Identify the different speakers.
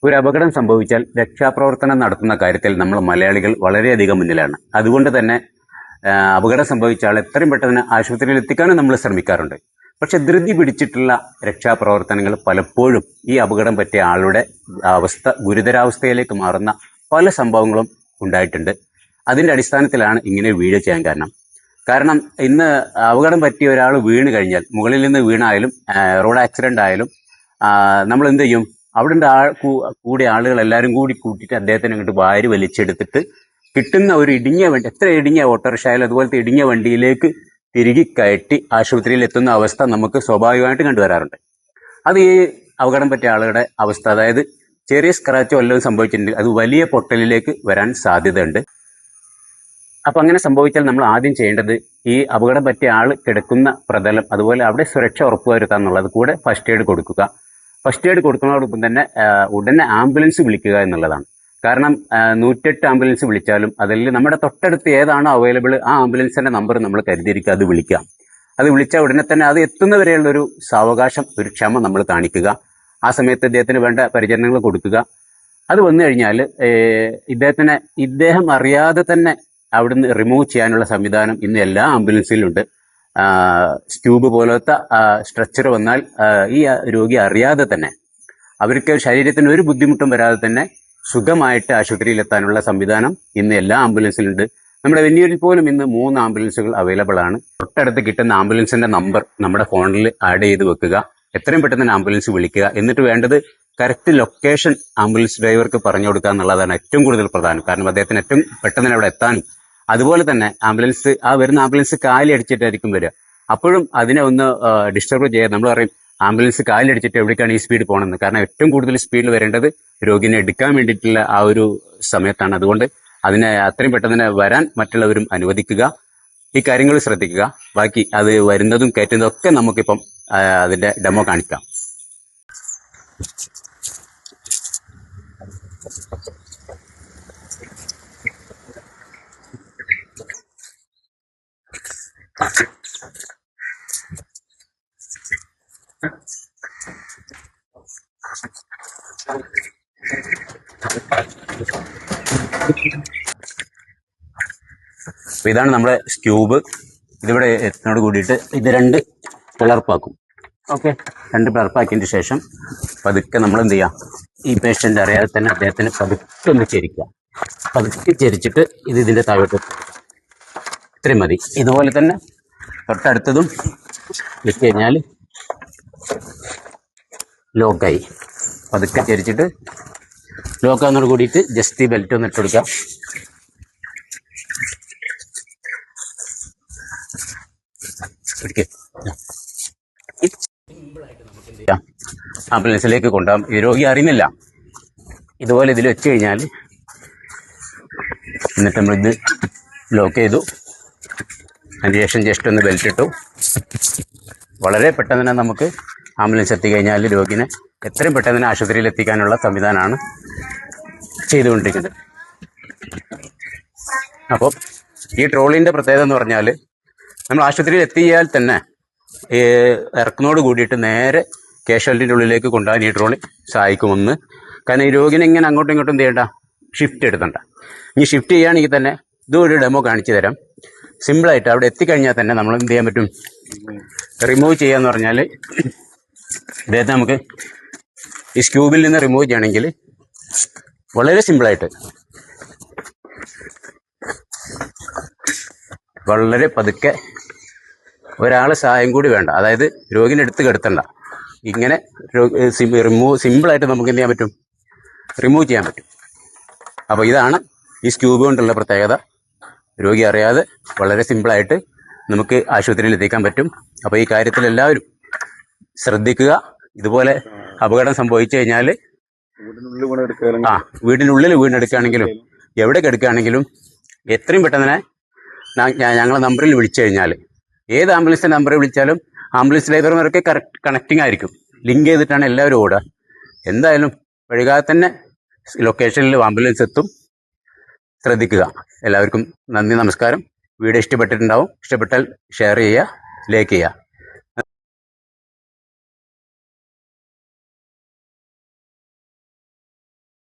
Speaker 1: ഒരു അപകടം സംഭവിച്ചാൽ രക്ഷാപ്രവർത്തനം നടത്തുന്ന കാര്യത്തിൽ നമ്മൾ മലയാളികൾ വളരെയധികം മുന്നിലാണ്. അതുകൊണ്ട് തന്നെ അപകടം സംഭവിച്ച ആൾ എത്രയും പെട്ടെന്ന് ആശുപത്രിയിൽ എത്തിക്കാനും നമ്മൾ ശ്രമിക്കാറുണ്ട്. പക്ഷെ ധൃതി പിടിച്ചിട്ടുള്ള രക്ഷാപ്രവർത്തനങ്ങൾ പലപ്പോഴും ഈ അപകടം പറ്റിയ ആളുടെ അവസ്ഥ ഗുരുതരാവസ്ഥയിലേക്ക് മാറുന്ന പല സംഭവങ്ങളും ഉണ്ടായിട്ടുണ്ട്. അതിന്റെ അടിസ്ഥാനത്തിലാണ് ഇങ്ങനെ വീഡിയോ ചെയ്യാൻ കാരണം ഇന്ന് അപകടം പറ്റിയ ഒരാൾ വീണ് കഴിഞ്ഞാൽ, മുകളിൽ നിന്ന് വീണായാലും റോഡ് ആക്സിഡന്റ് ആയാലും നമ്മൾ എന്ത് ചെയ്യും? അവിടെ കൂടിയ ആളുകൾ എല്ലാവരും കൂടി കൂട്ടിയിട്ട് അദ്ദേഹത്തിന് ഇങ്ങോട്ട് വാരി വലിച്ചെടുത്തിട്ട് കിട്ടുന്ന ഒരു ഇടുങ്ങിയ വണ്ടി, എത്ര ഇടുങ്ങിയ ഓട്ടോറിക്ഷ ആയാലും അതുപോലത്തെ ഇടുങ്ങിയ വണ്ടിയിലേക്ക് തിരികെ കയറ്റി ആശുപത്രിയിൽ എത്തുന്ന അവസ്ഥ നമുക്ക് സ്വാഭാവികമായിട്ട് കണ്ടുവരാറുണ്ട്. അത് ഈ അപകടം പറ്റിയ ആളുകളുടെ അവസ്ഥ, അതായത് ചെറിയ സ്ക്രാച്ചോ വല്ലതും സംഭവിച്ചിട്ടുണ്ട്, അത് വലിയ പൊട്ടലിലേക്ക് വരാൻ സാധ്യതയുണ്ട്. അപ്പൊ അങ്ങനെ സംഭവിച്ചാൽ നമ്മൾ ആദ്യം ചെയ്യേണ്ടത് ഈ അപകടം പറ്റിയ ആൾ കിടക്കുന്ന പ്രതലം, അതുപോലെ അവിടെ സുരക്ഷ ഉറപ്പുവരുത്തുക എന്നുള്ളത്, കൂടെ ഫസ്റ്റ് എയ്ഡ് കൊടുക്കുക. ഫസ്റ്റ് എയ്ഡ് കൊടുക്കുന്നതോടൊപ്പം തന്നെ ഉടനെ ആംബുലൻസ് വിളിക്കുക എന്നുള്ളതാണ്. കാരണം 108 ആംബുലൻസ് വിളിച്ചാലും അതിൽ നമ്മുടെ തൊട്ടടുത്ത് ഏതാണോ അവൈലബിൾ ആ ആംബുലൻസിന്റെ നമ്പർ നമ്മൾ കരുതിയിരിക്കുക, അത് വിളിക്കുക. അത് വിളിച്ചാൽ ഉടനെ തന്നെ അത് എത്തുന്നവരെയുള്ളൊരു സാവകാശം, ഒരു ക്ഷമ നമ്മൾ കാണിക്കുക. ആ സമയത്ത് ഇദ്ദേഹത്തിന് വേണ്ട പരിചരണങ്ങൾ കൊടുക്കുക. അത് വന്നു കഴിഞ്ഞാൽ ഇദ്ദേഹം അറിയാതെ തന്നെ അവിടുന്ന് റിമൂവ് ചെയ്യാനുള്ള സംവിധാനം ഇന്ന് എല്ലാ ആംബുലൻസിലുണ്ട്. സ്ക്യൂബ് പോലത്തെ സ്ട്രെച്ചർ വന്നാൽ ഈ രോഗി അറിയാതെ തന്നെ, അവർക്ക് ശരീരത്തിന് ഒരു ബുദ്ധിമുട്ടും വരാതെ തന്നെ സുഖമായിട്ട് ആശുപത്രിയിൽ എത്താനുള്ള സംവിധാനം ഇന്ന് എല്ലാ ആംബുലൻസിലുണ്ട്. നമ്മുടെ വെന്നൂരിൽ പോലും ഇന്ന് 3 ആംബുലൻസുകൾ അവൈലബിൾ ആണ്. തൊട്ടടുത്ത് കിട്ടുന്ന ആംബുലൻസിന്റെ നമ്പർ നമ്മുടെ ഫോണിൽ ആഡ് ചെയ്ത് വെക്കുക. എത്രയും പെട്ടെന്ന് തന്നെ ആംബുലൻസ് വിളിക്കുക. എന്നിട്ട് വേണ്ടത് കറക്റ്റ് ലൊക്കേഷൻ ആംബുലൻസ് ഡ്രൈവർക്ക് പറഞ്ഞു കൊടുക്കുക എന്നുള്ളതാണ് ഏറ്റവും കൂടുതൽ പ്രധാനം. കാരണം അദ്ദേഹത്തിന് ഏറ്റവും പെട്ടെന്ന് തന്നെ അവിടെ എത്താനും, അതുപോലെ തന്നെ വരുന്ന ആംബുലൻസ് കാലി അടിച്ചിട്ടായിരിക്കും വരിക. അപ്പോഴും അതിനെ ഒന്ന് ഡിസ്റ്റർബ് ചെയ്യാൻ നമ്മൾ പറയും ആംബുലൻസ് കാലടിച്ചിട്ട് എവിടേക്കാണ് ഈ സ്പീഡ് പോകണമെന്ന്. കാരണം ഏറ്റവും കൂടുതൽ സ്പീഡിൽ വരേണ്ടത് രോഗിനെ എടുക്കാൻ വേണ്ടിയിട്ടുള്ള ആ ഒരു സമയത്താണ്. അതുകൊണ്ട് അതിനെ അത്രയും പെട്ടെന്ന് തന്നെ വരാൻ മറ്റുള്ളവരും അനുവദിക്കുക. ഈ കാര്യങ്ങൾ ശ്രദ്ധിക്കുക. ബാക്കി അത് വരുന്നതും കയറ്റുന്നതും ഒക്കെ നമുക്കിപ്പം അതിന്റെ ഡെമോ കാണിക്കാം. ഇതാണ് നമ്മുടെ സ്ക്യൂബ്. ഇതിവിടെ എത്തുന്നതോട് കൂടിയിട്ട് ഇത് 2 പിളർപ്പാക്കും. ഓക്കെ, 2 പിളർപ്പാക്കിയതിന് ശേഷം പതുക്കെ നമ്മൾ എന്ത് ചെയ്യാം, ഈ പേഷ്യൻ്റ് അറിയാതെ തന്നെ അദ്ദേഹത്തിന് പതുക്കെ ഒന്ന് ചെരിക്കുക. പതുക്കെ ചെരിച്ചിട്ട് ഇതിൻ്റെ താഴോട്ട് ഇത്രയും മതി. ഇതുപോലെ തന്നെ തൊട്ടടുത്തതും വെച്ച് കഴിഞ്ഞാൽ ലോക്കായി. പതുക്കെ ചെരിച്ചിട്ട് ലോക്കാകുന്നതോട് കൂടിയിട്ട് ജസ്റ്റ് ഈ ബെൽറ്റ് ഒന്ന് ഇട്ടുകൊടുക്കാം. ആംബുലൻസിലേക്ക് കൊണ്ടുപോകാം. ഈ രോഗി അറിയുന്നില്ല. ഇതുപോലെ ഇതിൽ വെച്ച് കഴിഞ്ഞാൽ എന്നിട്ട് നമ്മളിത് ലോക്ക് ചെയ്തു. അതിനുശേഷം ജസ്റ്റ് ഒന്ന് ബെൽറ്റ് ഇട്ടു. വളരെ പെട്ടെന്ന് തന്നെ നമുക്ക് ആംബുലൻസ് എത്തിക്കഴിഞ്ഞാൽ രോഗിനെ എത്രയും പെട്ടെന്ന് തന്നെ ആശുപത്രിയിൽ എത്തിക്കാനുള്ള സംവിധാനമാണ് ചെയ്തുകൊണ്ടിരിക്കുന്നത്. അപ്പോൾ ഈ ട്രോളിൻ്റെ പ്രത്യേകത എന്ന് പറഞ്ഞാൽ നമ്മൾ ആശുപത്രിയിൽ എത്തിയാൽ തന്നെ ഇറക്കുന്നതോട് കൂടിയിട്ട് നേരെ കാഷ്വാലിറ്റിൻ്റെ ഉള്ളിലേക്ക് കൊണ്ടുപോകാൻ ഈ ട്രോളി സഹായിക്കുമെന്ന്. കാരണം ഈ രോഗിനെ ഇങ്ങനെ അങ്ങോട്ടും ഇങ്ങോട്ടും എന്ത് ചെയ്യണ്ട, ഷിഫ്റ്റ് എടുക്കണ്ട. ഇനി ഷിഫ്റ്റ് ചെയ്യുകയാണെങ്കിൽ തന്നെ ഇതൊരു ഡെമോ കാണിച്ചു തരാം. സിമ്പിളായിട്ട് അവിടെ എത്തിക്കഴിഞ്ഞാൽ തന്നെ നമ്മൾ എന്ത് ചെയ്യാൻ പറ്റും, റിമൂവ് ചെയ്യാന്ന് പറഞ്ഞാൽ ഇദ്ദേഹത്തെ നമുക്ക് ഈ സ്ക്യൂബിൽ നിന്ന് റിമൂവ് ചെയ്യണമെങ്കിൽ വളരെ സിമ്പിളായിട്ട് വളരെ പതുക്കെ, ഒരാളെ സഹായം കൂടി വേണ്ട, അതായത് രോഗിനെ എടുത്ത് കെടുത്തണ്ട, ഇങ്ങനെ സിമ്പിളായിട്ട് നമുക്ക് എന്ത് ചെയ്യാൻ പറ്റും, റിമൂവ് ചെയ്യാൻ പറ്റും. അപ്പോൾ ഇതാണ് ഈ സ്ക്യൂബ് കൊണ്ടുള്ള പ്രത്യേകത. രോഗി അറിയാതെ വളരെ സിമ്പിളായിട്ട് നമുക്ക് ആശുപത്രിയിൽ എത്തിക്കാൻ പറ്റും. അപ്പോൾ ഈ കാര്യത്തിൽ എല്ലാവരും ശ്രദ്ധിക്കുക. ഇതുപോലെ അപകടം സംഭവിച്ചു കഴിഞ്ഞാൽ വീടിനുള്ളിൽ വീണെടുക്കുകയാണെങ്കിലും എവിടെ കിടക്കുകയാണെങ്കിലും എത്രയും പെട്ടെന്ന് തന്നെ ഞങ്ങളെ നമ്പറിൽ വിളിച്ചു കഴിഞ്ഞാൽ, ഏത് ആംബുലൻസിൻ്റെ നമ്പറിൽ വിളിച്ചാലും ആംബുലൻസ് ഡ്രൈവർമാരൊക്കെ കണക്റ്റിംഗ് ആയിരിക്കും. ലിങ്ക് ചെയ്തിട്ടാണ് എല്ലാവരും ഓടുക. എന്തായാലും വൈകാതെ തന്നെ ലൊക്കേഷനിൽ ആംബുലൻസ് എത്തും. ശ്രദ്ധിക്കുക. എല്ലാവർക്കും നന്ദി, നമസ്കാരം. വീഡിയോ ഇഷ്ടപ്പെട്ടിട്ടുണ്ടാവും. ഇഷ്ടപ്പെട്ടാൽ ഷെയർ ചെയ്യുക, ലൈക്ക് ചെയ്യുക.